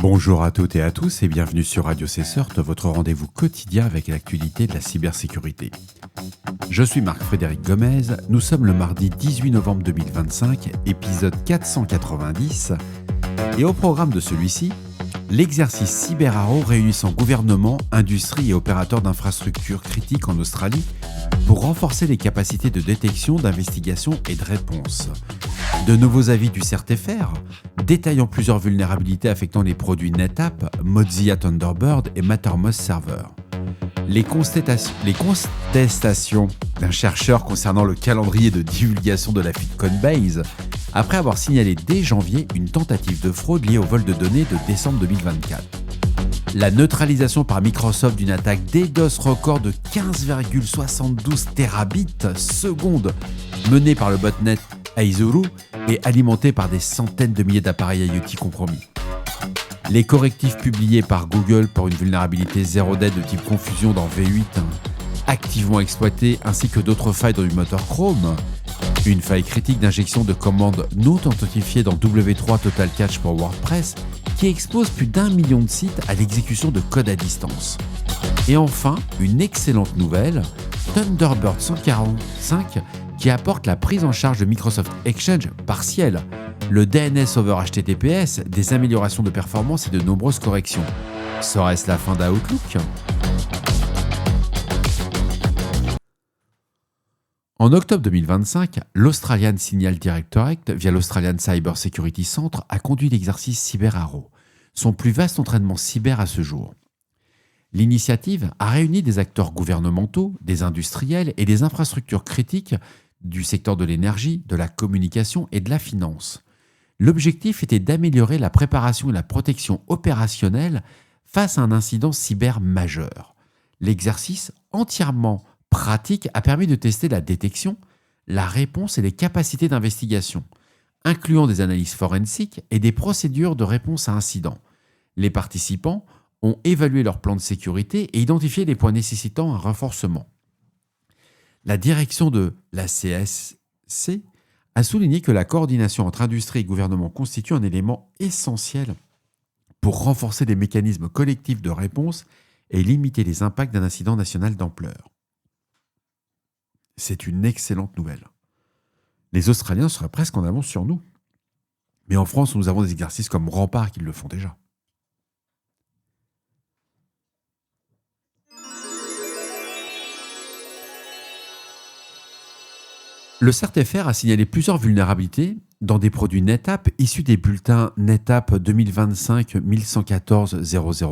Bonjour à toutes et à tous et bienvenue sur Radio CSERT, votre rendez-vous quotidien avec l'actualité de la cybersécurité. Je suis Marc-Frédéric Gomez, nous sommes le mardi 18 novembre 2025, épisode 490, et au programme de celui-ci, l'exercice CyberArrow réunissant gouvernement, industrie et opérateurs d'infrastructures critiques en Australie pour renforcer les capacités de détection, d'investigation et de réponse. De nouveaux avis du CERT-FR, détaillant plusieurs vulnérabilités affectant les produits NetApp, Mozilla Thunderbird et Mattermost Server. Les contestations d'un chercheur concernant le calendrier de divulgation de la fuite Coinbase, après avoir signalé dès janvier une tentative de fraude liée au vol de données de décembre 2024. La neutralisation par Microsoft d'une attaque DDoS record de 15,72 terabits seconde menée par le botnet Aizuru et alimentée par des centaines de milliers d'appareils IoT compromis. Les correctifs publiés par Google pour une vulnérabilité 0-day de type confusion dans V8 activement exploitée ainsi que d'autres failles dans du moteur Chrome, une faille critique d'injection de commandes non authentifiées dans W3 Total Cache pour WordPress qui expose plus d'1 million de sites à l'exécution de code à distance. Et enfin, une excellente nouvelle, Thunderbird 145 qui apporte la prise en charge de Microsoft Exchange partielle, le DNS over HTTPS, des améliorations de performance et de nombreuses corrections. Serait-ce la fin d'Outlook ? En octobre 2025, l'Australian Signal Directorate, via l'Australian Cyber Security Centre, a conduit l'exercice CyberArrow, son plus vaste entraînement cyber à ce jour. L'initiative a réuni des acteurs gouvernementaux, des industriels et des infrastructures critiques du secteur de l'énergie, de la communication et de la finance. L'objectif était d'améliorer la préparation et la protection opérationnelle face à un incident cyber majeur. L'exercice entièrement pratique a permis de tester la détection, la réponse et les capacités d'investigation, incluant des analyses forensiques et des procédures de réponse à incidents. Les participants ont évalué leur plan de sécurité et identifié les points nécessitant un renforcement. La direction de la CSC a souligné que la coordination entre industrie et gouvernement constitue un élément essentiel pour renforcer les mécanismes collectifs de réponse et limiter les impacts d'un incident national d'ampleur. C'est une excellente nouvelle. Les Australiens seraient presque en avance sur nous. Mais en France, nous avons des exercices comme Rempart qui le font déjà. Le CERT-FR a signalé plusieurs vulnérabilités dans des produits NetApp issus des bulletins NetApp 2025 1114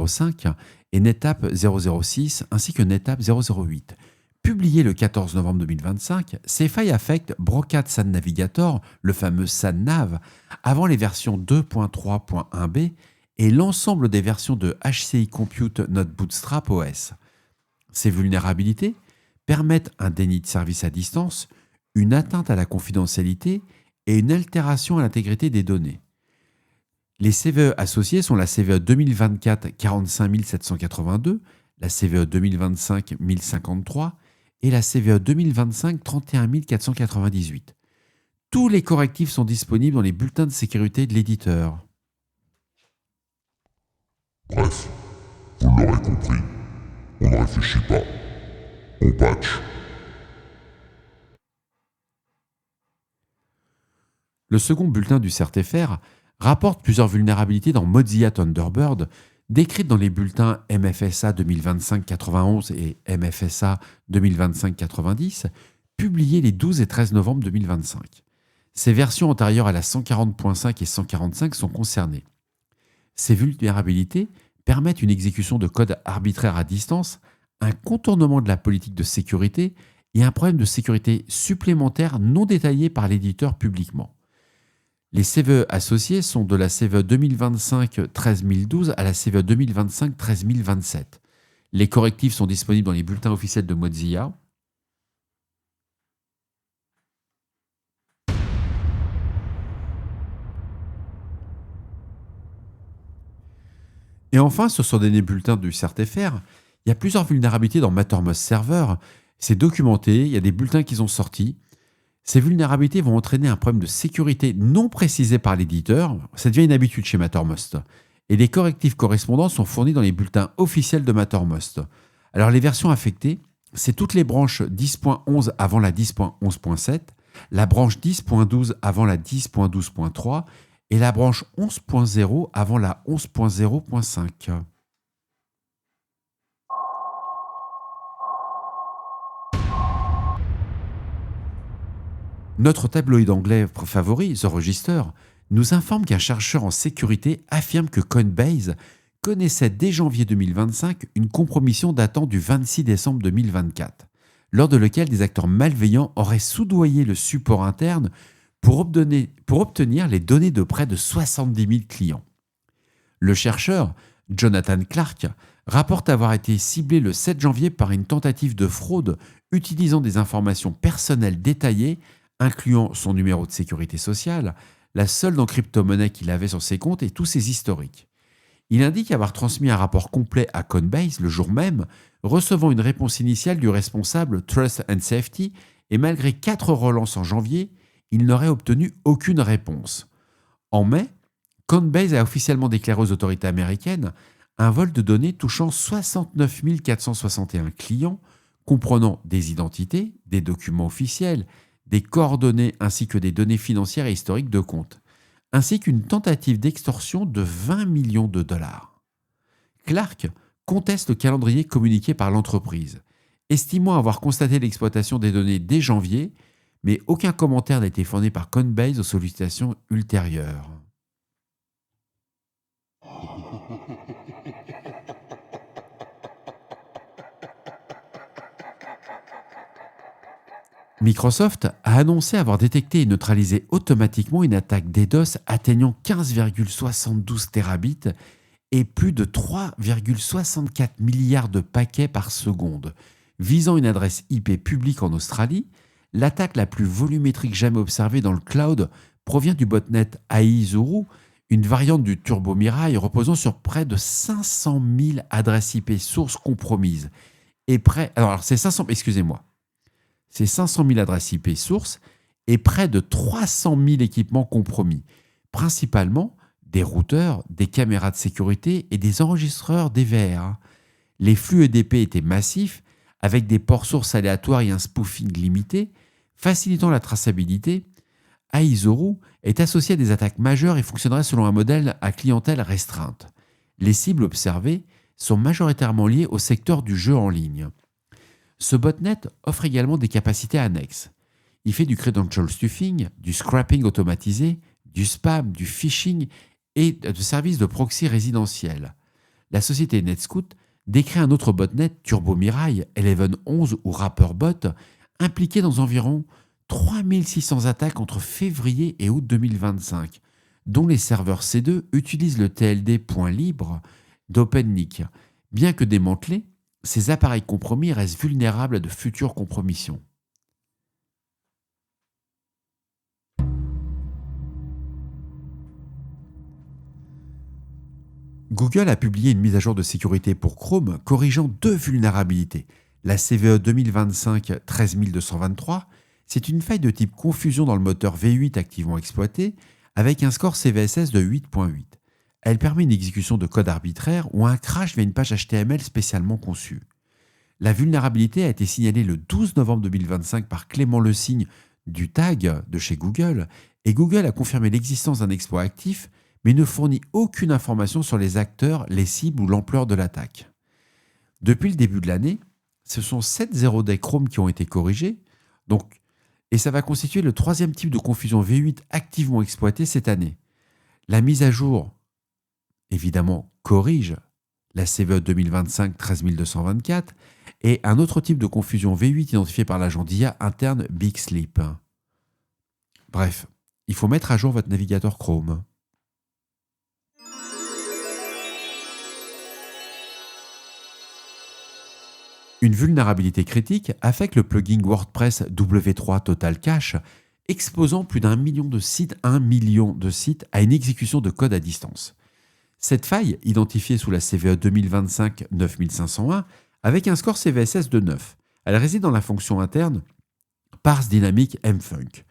005 et NetApp 006 ainsi que NetApp 008. Publié le 14 novembre 2025, ces failles affectent Brocat SAN Navigator, le fameux SAN-Nav, avant les versions 2.3.1b et l'ensemble des versions de HCI Compute Not Bootstrap OS. Ces vulnérabilités permettent un déni de service à distance, une atteinte à la confidentialité et une altération à l'intégrité des données. Les CVE associés sont la CVE 2024 45 782, la CVE 2025 1053 et la CVE 2025 31 498. Tous les correctifs sont disponibles dans les bulletins de sécurité de l'éditeur. Bref, vous l'aurez compris, on ne réfléchit pas, on patch. Le second bulletin du CERT-FR rapporte plusieurs vulnérabilités dans Mozilla Thunderbird, décrites dans les bulletins MFSA 2025-91 et MFSA 2025-90, publiés les 12 et 13 novembre 2025. Ces versions antérieures à la 140.5 et 145 sont concernées. Ces vulnérabilités permettent une exécution de code arbitraire à distance, un contournement de la politique de sécurité et un problème de sécurité supplémentaire non détaillé par l'éditeur publiquement. Les CVE associés sont de la CVE 2025 13012 à la CVE 2025 13027. Les correctifs sont disponibles dans les bulletins officiels de Mozilla. Et enfin, sur des bulletins du CERT-FR, il y a plusieurs vulnérabilités dans Mattermost Server. C'est documenté, il y a des bulletins qui sont sortis. Ces vulnérabilités vont entraîner un problème de sécurité non précisé par l'éditeur. Ça devient une habitude chez Mattermost. et les correctifs correspondants sont fournis dans les bulletins officiels de Mattermost. Alors les versions affectées, c'est toutes les branches 10.11 avant la 10.11.7, la branche 10.12 avant la 10.12.3 et la branche 11.0 avant la 11.0.5. Notre tabloïd anglais favori, The Register, nous informe qu'un chercheur en sécurité affirme que Coinbase connaissait dès janvier 2025 une compromission datant du 26 décembre 2024, lors de laquelle des acteurs malveillants auraient soudoyé le support interne pour obtenir les données de près de 70 000 clients. Le chercheur, Jonathan Clark, rapporte avoir été ciblé le 7 janvier par une tentative de fraude utilisant des informations personnelles détaillées, incluant son numéro de sécurité sociale, la solde en crypto-monnaie qu'il avait sur ses comptes et tous ses historiques. Il indique avoir transmis un rapport complet à Coinbase le jour même, recevant une réponse initiale du responsable Trust and Safety, et malgré 4 relances en janvier, il n'aurait obtenu aucune réponse. En mai, Coinbase a officiellement déclaré aux autorités américaines un vol de données touchant 69 461 clients, comprenant des identités, des documents officiels, des coordonnées ainsi que des données financières et historiques de comptes, ainsi qu'une tentative d'extorsion de 20 millions de dollars. Clark conteste le calendrier communiqué par l'entreprise, estimant avoir constaté l'exploitation des données dès janvier, mais aucun commentaire n'a été fourni par Coinbase aux sollicitations ultérieures. Microsoft a annoncé avoir détecté et neutralisé automatiquement une attaque DDoS atteignant 15,72 terabits et plus de 3,64 milliards de paquets par seconde. Visant une adresse IP publique en Australie, l'attaque la plus volumétrique jamais observée dans le cloud provient du botnet Aizuru, une variante du Turbo Mirai reposant sur près de 500 000 adresses IP sources compromises. C'est 500 000 adresses IP sources et près de 300 000 équipements compromis, principalement des routeurs, des caméras de sécurité et des enregistreurs DVR. Les flux EDP étaient massifs, avec des ports sources aléatoires et un spoofing limité, facilitant la traçabilité. Aizuru est associé à des attaques majeures et fonctionnerait selon un modèle à clientèle restreinte. Les cibles observées sont majoritairement liées au secteur du jeu en ligne. Ce botnet offre également des capacités annexes. Il fait du credential stuffing, du scrapping automatisé, du spam, du phishing et de services de proxy résidentiels. La société NetScout décrit un autre botnet, Turbo Mirai 1111 ou RapperBot, impliqué dans environ 3600 attaques entre février et août 2025, dont les serveurs C2 utilisent le TLD point libre d'OpenNIC. Bien que démantelés, ces appareils compromis restent vulnérables à de futures compromissions. Google a publié une mise à jour de sécurité pour Chrome corrigeant 2 vulnérabilités. La CVE 2025 13223, c'est une faille de type confusion dans le moteur V8 activement exploité avec un score CVSS de 8.8. Elle permet une exécution de code arbitraire ou un crash via une page HTML spécialement conçue. La vulnérabilité a été signalée le 12 novembre 2025 par Clément Lesigne du TAG de chez Google et Google a confirmé l'existence d'un exploit actif mais ne fournit aucune information sur les acteurs, les cibles ou l'ampleur de l'attaque. Depuis le début de l'année, ce sont 7 0-day Chrome qui ont été corrigés, et ça va constituer le 3e type de confusion V8 activement exploité cette année. La mise à jour, évidemment, corrige la CVE 2025 13224 et un autre type de confusion V8 identifié par l'agent d'IA interne Big Sleep. Bref, il faut mettre à jour votre navigateur Chrome. Une vulnérabilité critique affecte le plugin WordPress W3 Total Cache, exposant plus d'1 million de sites à une exécution de code à distance. Cette faille, identifiée sous la CVE 2025 9501, avec un score CVSS de 9, elle réside dans la fonction interne Parse Dynamic Mfunc.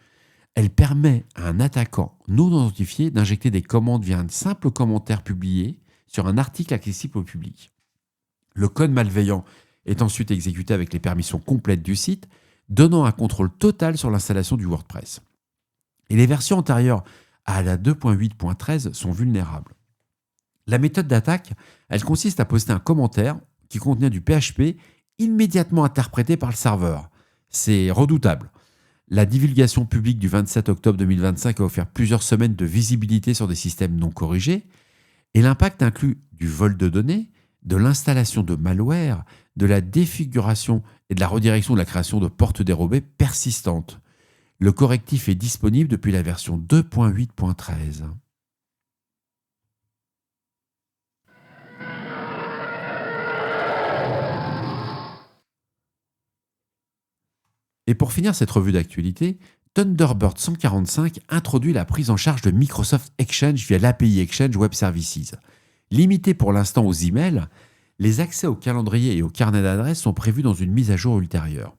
Elle permet à un attaquant non identifié d'injecter des commandes via un simple commentaire publié sur un article accessible au public. Le code malveillant est ensuite exécuté avec les permissions complètes du site, donnant un contrôle total sur l'installation du WordPress. Et les versions antérieures à la 2.8.13 sont vulnérables. La méthode d'attaque, elle consiste à poster un commentaire qui contient du PHP immédiatement interprété par le serveur. C'est redoutable. La divulgation publique du 27 octobre 2025 a offert plusieurs semaines de visibilité sur des systèmes non corrigés, et l'impact inclut du vol de données, de l'installation de malware, de la défiguration et de la redirection de la création de portes dérobées persistantes. Le correctif est disponible depuis la version 2.8.13. Et pour finir cette revue d'actualité, Thunderbird 145 introduit la prise en charge de Microsoft Exchange via l'API Exchange Web Services. Limité pour l'instant aux emails, les accès au calendrier et au carnet d'adresses sont prévus dans une mise à jour ultérieure.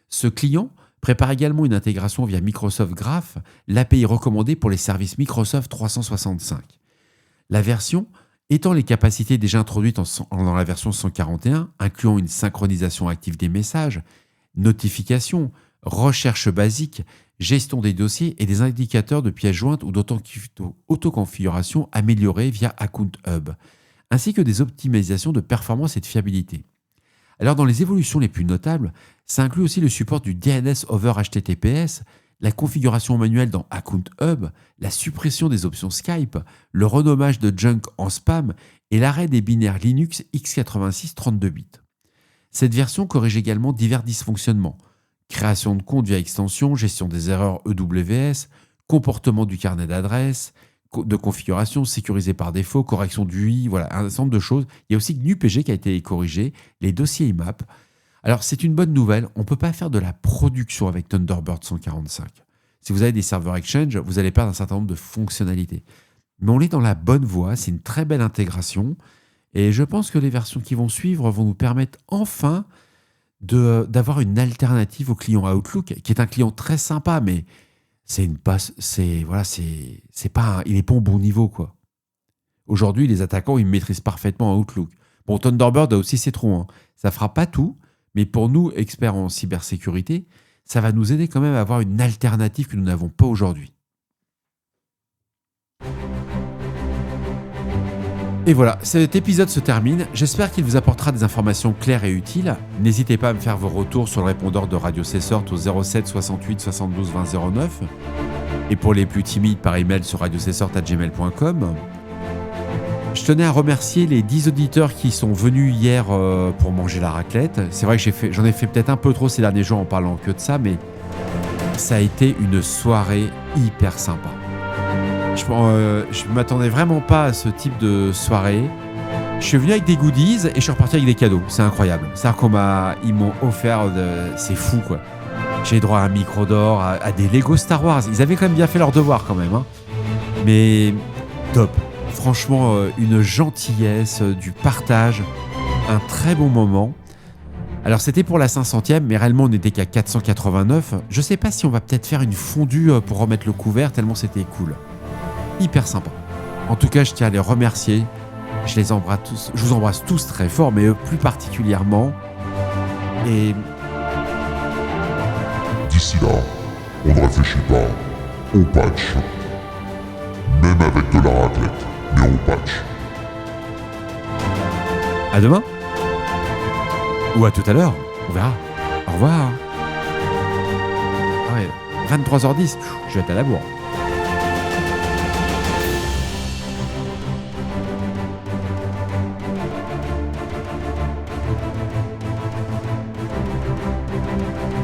Ce client prépare également une intégration via Microsoft Graph, l'API recommandée pour les services Microsoft 365. La version étend les capacités déjà introduites dans la version 141, incluant une synchronisation active des messages, notifications, recherche basique, gestion des dossiers et des indicateurs de pièces jointes ou d'autoconfiguration améliorés via Account Hub, ainsi que des optimisations de performance et de fiabilité. Alors dans les évolutions les plus notables, ça inclut aussi le support du DNS over HTTPS, la configuration manuelle dans Account Hub, la suppression des options Skype, le renommage de junk en spam et l'arrêt des binaires Linux x86 32 bits. Cette version corrige également divers dysfonctionnements: création de compte via extension, gestion des erreurs EWS, comportement du carnet d'adresse, de configuration sécurisé par défaut, correction du UI, voilà, un certain nombre de choses. Il y a aussi GNU-PG qui a été corrigé, les dossiers IMAP. Alors c'est une bonne nouvelle, on ne peut pas faire de la production avec Thunderbird 145. Si vous avez des serveurs Exchange, vous allez perdre un certain nombre de fonctionnalités. Mais on est dans la bonne voie, c'est une très belle intégration. Et je pense que les versions qui vont suivre vont nous permettre enfin d'avoir une alternative au client Outlook, qui est un client très sympa, mais il n'est pas au bon niveau, quoi. Aujourd'hui, les attaquants, ils maîtrisent parfaitement Outlook. Bon, Thunderbird a aussi ses trous, hein. Ça ne fera pas tout, mais pour nous, experts en cybersécurité, ça va nous aider quand même à avoir une alternative que nous n'avons pas aujourd'hui. Et voilà, cet épisode se termine. J'espère qu'il vous apportera des informations claires et utiles. N'hésitez pas à me faire vos retours sur le répondeur de Radio Cessort au 07 68 72 20 09. Et pour les plus timides, par email sur radiocessort@gmail.com. Je tenais à remercier les 10 auditeurs qui sont venus hier pour manger la raclette. C'est vrai que j'en ai fait peut-être un peu trop ces derniers jours en parlant que de ça, mais ça a été une soirée hyper sympa. Je ne m'attendais vraiment pas à ce type de soirée. Je suis venu avec des goodies et je suis reparti avec des cadeaux. C'est incroyable. C'est-à-dire ils m'ont offert, c'est fou, quoi. J'ai droit à un micro d'or, à des Lego Star Wars. Ils avaient quand même bien fait leur devoir quand même, hein. Mais top. Franchement, une gentillesse, du partage, un très bon moment. Alors c'était pour la 500e, mais réellement on n'était qu'à 489. Je sais pas si on va peut-être faire une fondue pour remettre le couvert, tellement c'était cool. Hyper sympa. En tout cas, je tiens à les remercier. Je vous embrasse tous très fort, mais eux plus particulièrement. Et d'ici là, on ne réfléchit pas, on patch. Même avec de la raclette, mais on patch. À demain. Ou à tout à l'heure, on verra. Au revoir. Ah ouais, 23h10, je vais être à la bourre.